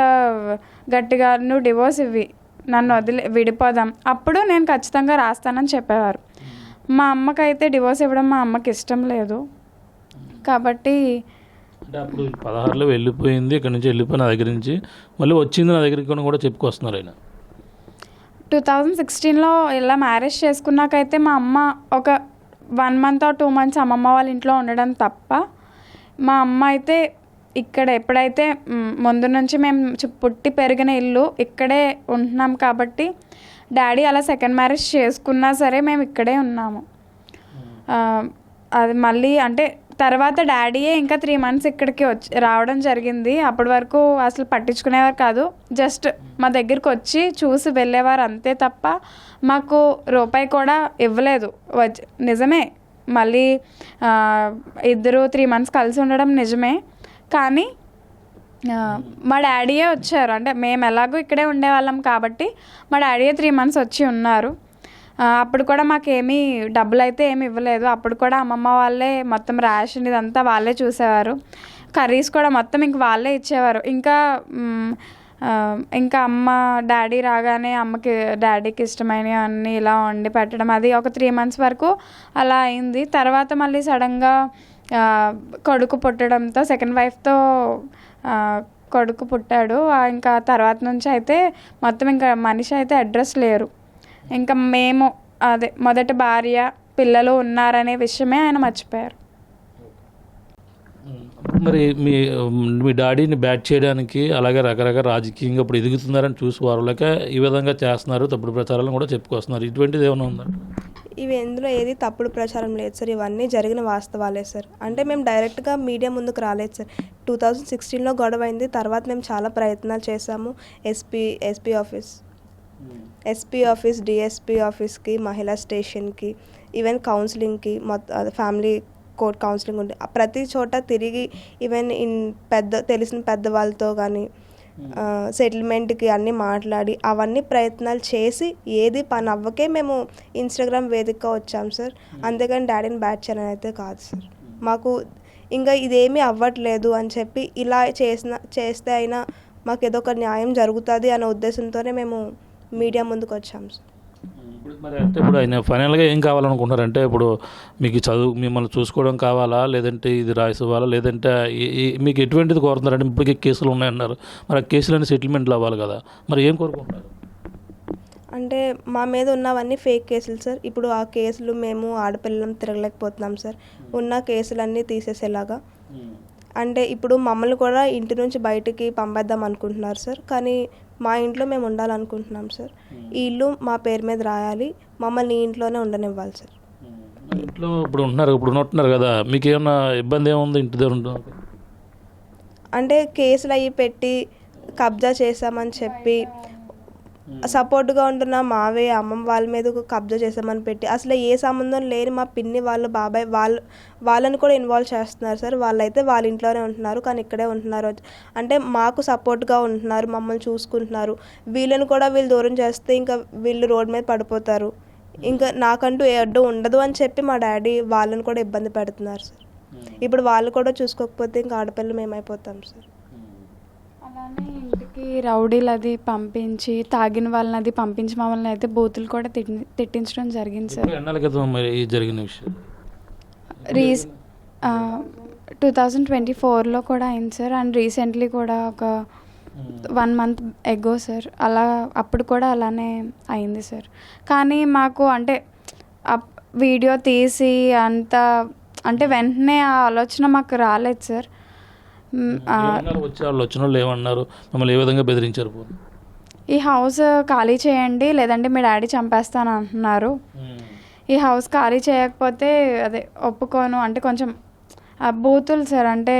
గట్టిగా నువ్వు డివోర్స్ ఇవ్వి, నన్ను విడిపోదాం, అప్పుడు నేను ఖచ్చితంగా రాస్తానని చెప్పేవారు. మా అమ్మకైతే డివోర్స్ ఇవ్వడం మా అమ్మకి ఇష్టం లేదు కాబట్టి అంటే అప్పుడు 16లో వెళ్ళిపోయింది, ఇక్కడ నుంచి వెళ్ళిపోయి నా దగ్గర నుంచి మళ్ళీ వచ్చింది నా దగ్గరికి కూడా చెప్పుకొస్తున్నారు ఆయన. 2016లో ఇలా మ్యారేజ్ చేసుకున్నాకైతే మా అమ్మ ఒక 1 month or 2 months అమ్మమ్మ వాళ్ళ ఇంట్లో ఉండడం తప్ప మా అమ్మ అయితే ఇక్కడ ఎప్పుడైతే ముందు నుంచి మేము పుట్టి పెరిగిన ఇల్లు ఇక్కడే ఉంటున్నాం కాబట్టి డాడీ అలా సెకండ్ మ్యారేజ్ చేసుకున్నా సరే మేము ఇక్కడే ఉన్నాము. అది మళ్ళీ అంటే తర్వాత డాడీయే ఇంకా 3 months ఇక్కడికి రావడం జరిగింది. అప్పటి వరకు అసలు పట్టించుకునేవారు కాదు, జస్ట్ మా దగ్గరికి వచ్చి చూసి వెళ్ళేవారు అంతే తప్ప మాకు రూపాయి కూడా ఇవ్వలేదు. నిజమే, మళ్ళీ 2-3 months కలిసి ఉండడం నిజమే, కానీ మా డాడీయే వచ్చారు. అంటే మేము ఎలాగో ఇక్కడే ఉండేవాళ్ళం కాబట్టి మా డాడీయే 3 months వచ్చి ఉన్నారు. అప్పుడు కూడా మాకేమీ డబ్బులు అయితే ఏమి ఇవ్వలేదు. అప్పుడు కూడా అమ్మమ్మ వాళ్ళే మొత్తం రేషన్ ఇదంతా వాళ్ళే చూసేవారు. కర్రీస్ కూడా మొత్తం ఇంక వాళ్ళే ఇచ్చేవారు. ఇంకా అమ్మ డాడీ రాగానే డాడీకి ఇష్టమైనవి అన్నీ ఇలా వండి పెట్టడం, అది ఒక 3 months వరకు అలా అయింది. తర్వాత మళ్ళీ సడన్గా కొడుకు పుట్టడంతో సెకండ్ వైఫ్తో కొడుకు పుట్టాడు. ఇంకా తర్వాత నుంచి అయితే మొత్తం ఇంకా మనిషి అయితే అడ్రస్ లేరు. ఇంకా మేము అదే మొదటి భార్య పిల్లలు ఉన్నారనే విషయమే ఆయన మర్చిపోయారు. మరి మీ డాడీని బ్యాట్ చేయడానికి అలాగే రకరకాల రాజకీయంగా ఇప్పుడు ఎదుగుతున్నారని చూసి వారులక ఈ విధంగా చేస్తున్నారు, తప్పుడు ప్రచారాలను కూడా చెప్పుకొస్తున్నారు. ఇటువంటిది ఏమైనా ఉందా? ఇవి ఎందులో ఏది తప్పుడు ప్రచారం లేదు సార్, ఇవన్నీ జరిగిన వాస్తవాలే సార్. అంటే మేము డైరెక్ట్గా మీడియా ముందుకు రాలేదు సార్. 2016లో గొడవ అయింది. తర్వాత మేము చాలా ప్రయత్నాలు చేసాము. ఎస్పీ ఆఫీస్ డిఎస్పీ ఆఫీస్కి, మహిళా స్టేషన్కి, ఈవెన్ కౌన్సిలింగ్కి, మొత్తం ఫ్యామిలీ కోర్ట్ కౌన్సిలింగ్ ఉంది. ప్రతి చోట తిరిగి ఈవెన్ తెలిసిన పెద్దవాళ్ళతో కానీ సెటిల్మెంట్కి అన్నీ మాట్లాడి అవన్నీ ప్రయత్నాలు చేసి ఏది పని అవ్వకే మేము ఇన్స్టాగ్రామ్ వేదికగా వచ్చాం సార్. అంతేగాని డాడీని బ్యాట్ చేయని అయితే కాదు సార్. మాకు ఇంకా ఇదేమీ అవ్వట్లేదు అని చెప్పి ఇలా చేస్తే అయినా మాకు ఏదో ఒక న్యాయం జరుగుతుంది అనే ఉద్దేశంతోనే మేము మీడియా ముందుకు వచ్చాం సార్. మరి అంటే ఇప్పుడు ఆయన ఫైనల్గా ఏం కావాలనుకుంటున్నారంటే ఇప్పుడు మీకు మిమ్మల్ని చూసుకోవడం కావాలా, లేదంటే ఇది రాసివ్వాలా, లేదంటే మీకు ఎటువంటిది కోరుతున్నారంటే ఇప్పటికే కేసులు ఉన్నాయన్నారు, మరి ఆ కేసులన్నీ సెటిల్మెంట్లు అవ్వాలి కదా, మరి ఏం కోరుకుంటున్నారు? అంటే మా మీద ఉన్నవన్నీ ఫేక్ కేసులు సార్. ఇప్పుడు ఆ కేసులు మేము ఆడపిల్లలం తిరగలేకపోతున్నాం సార్. ఉన్న కేసులన్నీ తీసేసేలాగా. అంటే ఇప్పుడు మమ్మల్ని కూడా ఇంటి నుంచి బయటికి పంపేద్దాం అనుకుంటున్నారు సార్. కానీ మా ఇంట్లో మేము ఉండాలనుకుంటున్నాం సార్. ఈ ఇల్లు మా పేరు మీద రాయాలి, మమ్మల్ని ఇంట్లోనే ఉండనివ్వాలి సార్. ఇంట్లో ఇప్పుడు ఉంటున్నారు కదా, మీకు ఏమన్నా ఇబ్బంది ఏముంది ఇంటి దగ్గర ఉంటాం? అంటే కేసులు అయ్యి పెట్టి కబ్జా చేశామని చెప్పి సపోర్ట్గా ఉంటున్న మావయ్య అమ్మమ్మ వాళ్ళ మీద కబ్జా చేసామని పెట్టి అసలు ఏ సంబంధం లేని మా పిన్ని వాళ్ళు బాబాయ్ వాళ్ళని కూడా ఇన్వాల్వ్ చేస్తున్నారు సార్. వాళ్ళైతే వాళ్ళ ఇంట్లోనే ఉంటున్నారు, కానీ ఇక్కడే ఉంటున్నారు. అంటే మాకు సపోర్ట్గా ఉంటున్నారు, మమ్మల్ని చూసుకుంటున్నారు. వీళ్ళని కూడా వీళ్ళు దూరం చేస్తే ఇంకా వీళ్ళు రోడ్ మీద పడిపోతారు, ఇంకా నాకంటూ ఏ అడ్డు ఉండదు అని చెప్పి మా డాడీ వాళ్ళని కూడా ఇబ్బంది పెడుతున్నారు సార్. ఇప్పుడు వాళ్ళు కూడా చూసుకోకపోతే ఇంకా ఆడపిల్లలు మేమైపోతాం సార్. అలానే ఇంటికి రౌడీలు అది పంపించి తాగిన వాళ్ళని అది పంపించి మమ్మల్ని అయితే బూతులు కూడా తిట్టించడం జరిగింది సార్. ఎన్నాళ్ళ క్రితం మరి ఈ జరిగిన విషయం? 2024లో కూడా అయింది సార్. అండ్ రీసెంట్లీ కూడా ఒక 1 month ఎగో సార్. అప్పుడు కూడా అలానే అయింది సార్. కానీ మాకు అంటే వీడియో తీసి అంత అంటే వెంటనే ఆ ఆలోచన మాకు రాలేదు సార్. వచ్చే వాళ్ళు వచ్చిన వాళ్ళు ఏమన్నారు, మమ్మల్ని ఏ విధంగా బెదిరించారు? ఈ హౌస్ ఖాళీ చేయండి లేదంటే మీ డాడీ చంపేస్తాను అంటున్నారు. ఈ హౌస్ ఖాళీ చేయకపోతే అదే ఒప్పుకోను అంటే కొంచెం బూతులు సార్. అంటే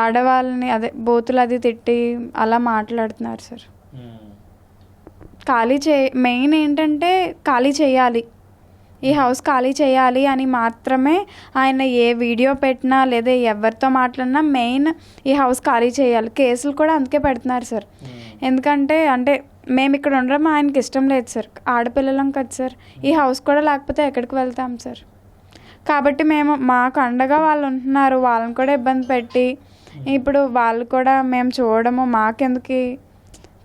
ఆడవాళ్ళని అదే బూతులు అది తిట్టి అలా మాట్లాడుతున్నారు సార్. మెయిన్ ఏంటంటే ఖాళీ చేయాలి, ఈ హౌస్ ఖాళీ చేయాలి అని మాత్రమే ఆయన ఏ వీడియో పెట్టినా లేదా ఎవరితో మాట్లాడినా మెయిన్ ఈ హౌస్ ఖాళీ చేయాలి. కేసులు కూడా అందుకే పెడుతున్నారు సార్. ఎందుకంటే అంటే మేము ఇక్కడ ఉండడం ఆయనకి ఇష్టం లేదు సార్. ఆడపిల్లలం కదా సార్. ఈ హౌస్ కూడా లేకపోతే ఎక్కడికి వెళ్తాం సార్. కాబట్టి మేము మాకు అండగా వాళ్ళు ఉంటున్నారు, వాళ్ళని కూడా ఇబ్బంది పెట్టి ఇప్పుడు వాళ్ళు కూడా మేము చూడడము మాకెందుకు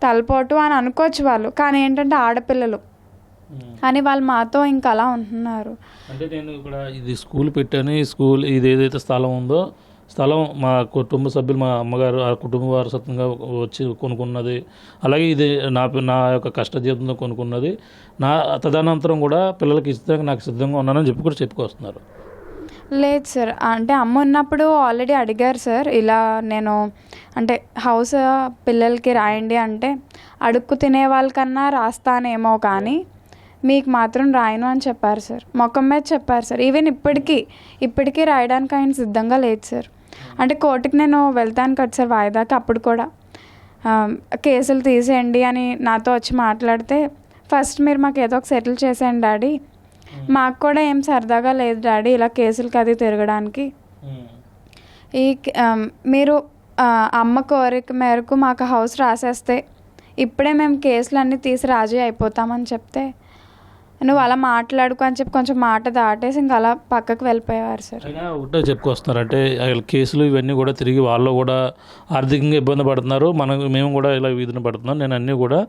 తలపోటు అని అనుకోవచ్చు వాళ్ళు. కానీ ఏంటంటే ఆడపిల్లలు అని వాళ్ళు మాతో ఇంకా అలా ఉంటున్నారు. అంటే నేను ఇక్కడ ఇది స్కూల్ పెట్టాను, ఈ స్కూల్ ఇది ఏదైతే స్థలం ఉందో స్థలం మా కుటుంబ సభ్యులు మా అమ్మగారు ఆ కుటుంబ వారసత్వంగా వచ్చి కొనుక్కున్నది. అలాగే ఇది నా యొక్క కష్టజీవితంలో కొనుక్కున్నది. నా తదనంతరం కూడా పిల్లలకి ఇస్తానికి నాకు సిద్ధంగా ఉన్నానని చెప్పి కూడా చెప్పుకొస్తున్నారు. లేదు సార్. అంటే అమ్మ ఉన్నప్పుడు ఆల్రెడీ అడిగారు సార్. ఇలా నేను అంటే హౌస్ పిల్లలకి రాయండి అంటే అడుక్కు తినే వాళ్ళకన్నా రాస్తానేమో కానీ మీకు మాత్రం రాయను అని చెప్పారు సార్. మొఖం మీద చెప్పారు సార్. ఈవెన్ ఇప్పటికీ రాయడానికి ఆయన సిద్ధంగా లేదు సార్. అంటే కోర్టుకి నేను వెళ్తాను కదా సార్ వాయిదాకి. అప్పుడు కూడా కేసులు తీసేయండి అని నాతో వచ్చి మాట్లాడితే ఫస్ట్ మీరు మాకు ఏదో ఒక సెటిల్ చేసేయండి డాడీ, మాకు కూడా ఏం సరదాగా లేదు డాడీ ఇలా కేసులకి అది తిరగడానికి. మీరు అమ్మ కోరిక మేరకు మాకు హౌస్ రాసేస్తే ఇప్పుడే మేము కేసులన్నీ తీసి రాజీ అయిపోతామని చెప్తే నువ్వు అలా మాట్లాడుకో అని చెప్పి కొంచెం మాట దాటేసి ఇంకా అలా పక్కకు వెళ్ళిపోయేవారు సార్. అయినా ఒకటే చెప్పుకొస్తున్నారు అంటే కేసులు ఇవన్నీ కూడా తిరిగి వాళ్ళు కూడా ఆర్థికంగా ఇబ్బంది పడుతున్నారు, మేము కూడా ఇలా వీధిని పడుతున్నాం, నేను అన్నీ కూడా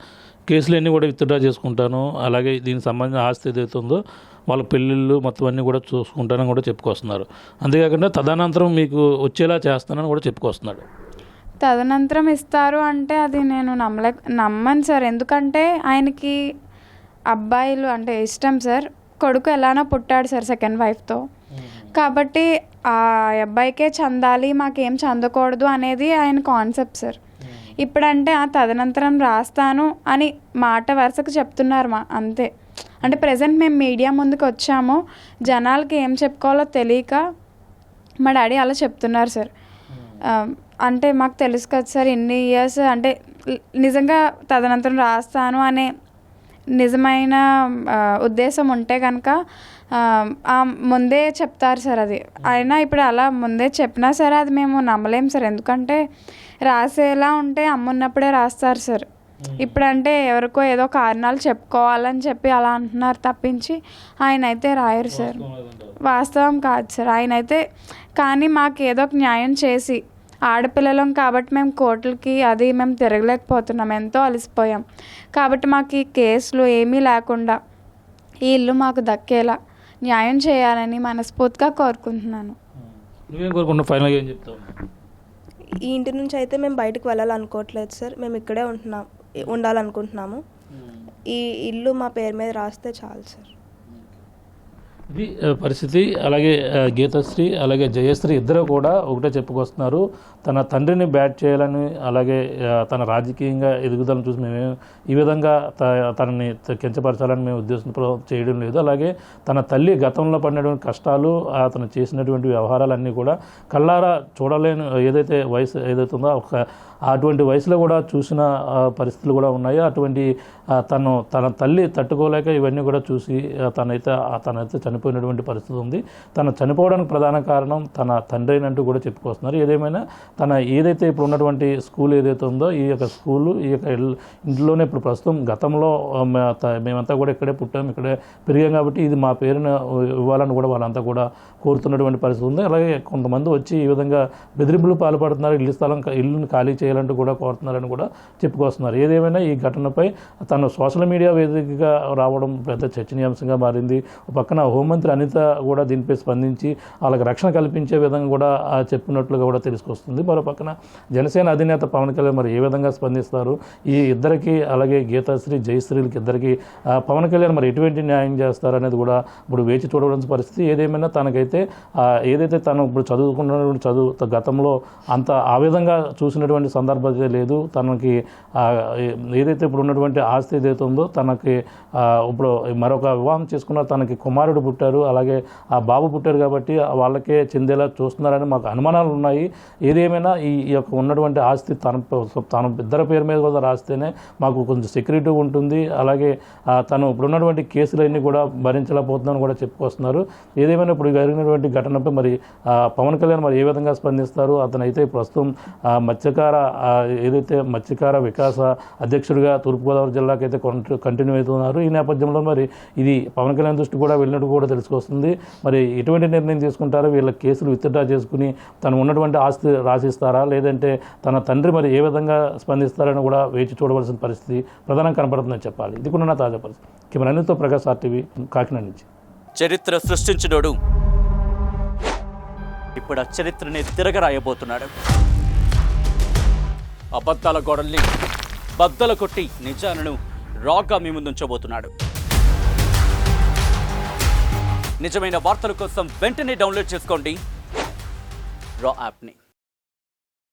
కేసులు అన్నీ కూడా విత్డ్రా చేసుకుంటాను, అలాగే దీనికి సంబంధించిన ఆస్తి ఏదైతే ఉందో వాళ్ళ పెళ్ళిళ్ళు మొత్తం అన్నీ కూడా చూసుకుంటానని కూడా చెప్పుకొస్తున్నారు. అంతేకాకుండా తదనంతరం మీకు వచ్చేలా చేస్తానని కూడా చెప్పుకొస్తున్నాడు. తదనంతరం ఇస్తారు అంటే అది నేను నమ్మను సార్. ఎందుకంటే ఆయనకి అబ్బాయిలు అంటే ఇష్టం సార్. కొడుకు ఎలానో పుట్టాడు సార్ సెకండ్ వైఫ్తో. కాబట్టి ఆ అబ్బాయికే చెందాలి, మాకేం చెందకూడదు అనేది ఆయన కాన్సెప్ట్ సార్. ఇప్పుడంటే తదనంతరం రాస్తాను అని మాట వరుసకు చెప్తున్నారు అంతే. అంటే ప్రజెంట్ మేము మీడియా ముందుకు వచ్చాము, జనాలకి ఏం చెప్పుకోవాలో తెలియక మా డాడీ అలా చెప్తున్నారు సార్. అంటే మాకు తెలుసు కదా సార్ ఇన్ని ఇయర్స్ అంటే నిజంగా తదనంతరం రాస్తాను అనే నిజమైన ఉద్దేశం ఉంటే కనుక ముందే చెప్తారు సార్. అది అయినా ఇప్పుడు అలా ముందే చెప్పినా సరే అది మేము నమ్మలేం సార్. ఎందుకంటే రాసేలా ఉంటే అమ్మున్నప్పుడే రాస్తారు సార్. ఇప్పుడంటే ఎవరికో ఏదో కారణాలు చెప్పుకోవాలని చెప్పి అలా అంటున్నారు తప్పించి ఆయన అయితే రాయరు సార్. వాస్తవం కాదు సార్ ఆయన అయితే. కానీ మాకు ఏదో ఒక న్యాయం చేసి ఆడపిల్లలం కాబట్టి మేము కోర్టులకి అది మేము తిరగలేకపోతున్నాం, ఎంతో అలసిపోయాం. కాబట్టి మాకు ఈ కేసులు ఏమీ లేకుండా ఈ ఇల్లు మాకు దక్కేలా న్యాయం చేయాలని మనస్ఫూర్తిగా కోరుకుంటున్నాను. ఈ ఇంటి నుంచి అయితే మేము బయటకు వెళ్ళాలనుకోవట్లేదు సార్. మేము ఇక్కడే ఉండాలనుకుంటున్నాము. ఈ ఇల్లు మా పేరు మీద రాస్తే చాలు సార్. ఇది పరిస్థితి. అలాగే గీతశ్రీ అలాగే జయశ్రీ ఇద్దరు కూడా ఒకటే చెప్పుకొస్తున్నారు, తన తండ్రిని బ్యాట్ చేయాలని అలాగే తన రాజకీయంగా ఎదుగుదలను చూసి మేము ఈ విధంగా తనని కించపరచాలని మేము ఉద్దేశంతో చేయడం లేదు. అలాగే తన తల్లి గతంలో పడినటువంటి కష్టాలు అతను చేసినటువంటి వ్యవహారాలన్నీ కూడా కళ్ళారా చూడలేని ఏదైతే వయసు ఏదైతే ఉందో అటువంటి వయసులో కూడా చూసిన పరిస్థితులు కూడా ఉన్నాయి. అటువంటి తన తల్లి తట్టుకోలేక ఇవన్నీ కూడా చూసి తనైతే చనిపోయినటువంటి పరిస్థితి ఉంది. తను చనిపోవడానికి ప్రధాన కారణం తన తండ్రి అంటూ కూడా చెప్పుకొస్తున్నారు. ఏదేమైనా తన ఏదైతే ఇప్పుడు ఉన్నటువంటి స్కూల్ ఏదైతే ఉందో ఈ యొక్క స్కూలు ఈ యొక్క ఇంట్లోనే ఇప్పుడు ప్రస్తుతం గతంలో మేమంతా కూడా ఇక్కడే పుట్టాం, ఇక్కడే పెరిగాం కాబట్టి ఇది మా పేరున ఇవ్వాలని కూడా వాళ్ళంతా కూడా కోరుతున్నటువంటి పరిస్థితి ఉంది. అలాగే కొంతమంది వచ్చి ఈ విధంగా బెదిరింపులు పాల్పడుతున్నారు, ఇల్లుని ఖాళీ చేయాలంటూ కూడా కోరుతున్నారని కూడా చెప్పుకొస్తున్నారు. ఏదేమైనా ఈ ఘటనపై తను సోషల్ మీడియా వేదికగా రావడం పెద్ద చర్చనీయాంశంగా మారింది. పక్కన హోంమంత్రి అనిత కూడా దీనిపై స్పందించి వాళ్ళకి రక్షణ కల్పించే విధంగా కూడా చెప్పినట్లుగా కూడా తెలుసుకొస్తుంది. మరో పక్కన జనసేన అధినేత పవన్ కళ్యాణ్ మరి ఏ విధంగా స్పందిస్తారు, ఈ ఇద్దరికి అలాగే గీతాశ్రీ జయశ్రీలకి ఇద్దరికి పవన్ కళ్యాణ్ మరి ఎటువంటి న్యాయం చేస్తారు అనేది కూడా ఇప్పుడు వేచి చూడవలసిన పరిస్థితి. ఏదేమైనా తనకైతే ఏదైతే తను ఇప్పుడు చదువుకున్నటువంటి చదువు గతంలో అంత ఆ విధంగా చూసినటువంటి సందర్భం లేదు. తనకి ఏదైతే ఇప్పుడు ఉన్నటువంటి ఆస్తి ఏదైతే ఉందో తనకి ఇప్పుడు మరొక వివాహం చేసుకున్న తనకి కుమారుడు పుట్టారు, అలాగే ఆ బాబు పుట్టారు కాబట్టి వాళ్ళకే చెందేలా చూస్తున్నారని మాకు అనుమానాలు ఉన్నాయి. ఏదేమైనా ఈ యొక్క ఉన్నటువంటి ఆస్తి తన ఇద్దరి పేరు మీద కూడా రాస్తేనే మాకు కొంచెం సెక్యూరిటీ ఉంటుంది. అలాగే తను ఇప్పుడున్నటువంటి కేసులన్నీ కూడా భరించలేకపోతుందని కూడా చెప్పుకొస్తున్నారు. ఏదేమైనా ఇప్పుడు జరిగినటువంటి ఘటనపై మరి పవన్ కళ్యాణ్ మరి ఏ విధంగా స్పందిస్తారు, అతనైతే ప్రస్తుతం మత్స్యకార వికాస అధ్యక్షుడిగా తూర్పుగోదావరి జిల్లాకైతే కంటిన్యూ అవుతున్నారు. ఈ నేపథ్యంలో మరి ఇది పవన్ కళ్యాణ్ దృష్టి కూడా వెళ్ళినట్టు కూడా తెలుసుకొస్తుంది. మరి ఎటువంటి నిర్ణయం తీసుకుంటారో, వీళ్ళ కేసులు విత్డ్రా చేసుకుని తను ఉన్నటువంటి ఆస్తి రాసిస్తారా, లేదంటే తన తండ్రి మరి ఏ విధంగా స్పందిస్తారని కూడా వేచి చూడవలసిన పరిస్థితి ప్రధానంగా కనపడుతుందని చెప్పాలి. ఇది కూడా తాజా పరిస్థితి. కెమెరాతో ప్రకాష్, RTV, కాకినాడ నుంచి. చరిత్ర సృష్టించినోడు ఇప్పుడు ఆ చరిత్రని తిరగరాయబోతున్నాడు. అబద్ధాల గోడల్ని బద్దల కొట్టి నిజాలను రాగా మీ ముందుంచబోతున్నాడు. నిజమైన వార్తల కోసం వెంటనే డౌన్లోడ్ చేసుకోండి రా యాప్ని.